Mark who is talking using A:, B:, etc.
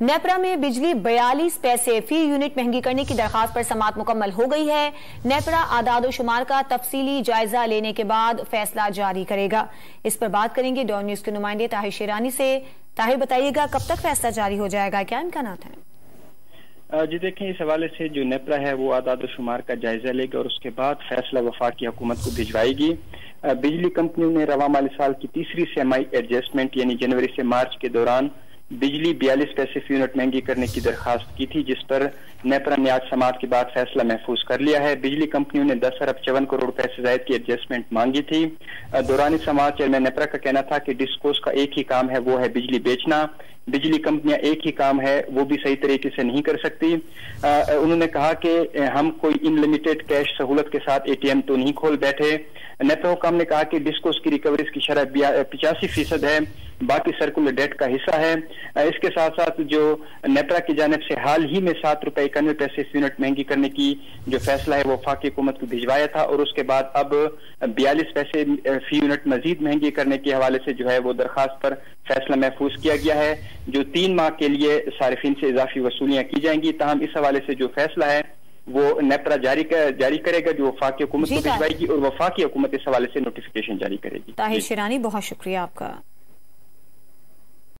A: नेपरा में बिजली 42 पैसे फी यूनिट महंगी करने की दरखास्त पर समाअत मुकम्मल हो गई है। नेपरा आदाद शुमार का तफसीली जायजा लेने के बाद फैसला जारी करेगा। इस पर बात करेंगे डॉन न्यूज के नुमाइंदे ताहिर शेरानी से। ताहिर, बताइएगा कब तक फैसला जारी हो जाएगा, क्या इम्कानात हैं?
B: जी देखें, इस हवाले से जो नेपरा है वो आदाद शुमार का जायजा लेगा और उसके बाद फैसला वफाकी हुकूमत को भिजवाएगी। बिजली कंपनियों ने रवा माली साल की तीसरी सेमाई एडजस्टमेंट यानी जनवरी से मार्च के दौरान बिजली 42 पैसे फी यूनिट महंगी करने की दरखास्त की थी, जिस पर नेपरा ने आज समाअत के बाद फैसला महफूज कर लिया है। बिजली कंपनियों ने 10 अरब 54 करोड़ रुपए से ज्यादा की एडजस्टमेंट मांगी थी। दौरान समाअत चेयरमैन नेपरा का कहना था कि डिस्कोस का एक ही काम है, वो है बिजली बेचना। बिजली कंपनियां एक ही काम है वो भी सही तरीके से नहीं कर सकती। उन्होंने कहा कि हम कोई अनलिमिटेड कैश सहूलत के साथ एटीएम तो नहीं खोल बैठे। नेपरा हुकाम ने कहा कि डिस्कोस की रिकवरीज की शरह 85% है, बाकी सर्कुलर डेट का हिस्सा है। इसके साथ साथ जो नेपरा की जानिब से हाल ही में 7 रुपए 91 पैसे फी यूनिट महंगी करने की जो फैसला है वो वफाकी हुकूमत को भिजवाया था और उसके बाद अब 42 पैसे फी यूनिट मजीद महंगी करने के हवाले से जो है वो दरखास्त पर फैसला महफूज किया गया है, जो 3 माह के लिए सारिफिन से इजाफी वसूलियां की जाएंगी। ताहम इस हवाले से जो फैसला है वो नेपरा जारी करेगा, जो वफाकी हुकूमत को भिजवाएगी और वफाकी हुकूमत इस हवाले से नोटिफिकेशन जारी करेगी।
A: ताहिर शेरानी, बहुत शुक्रिया आपका।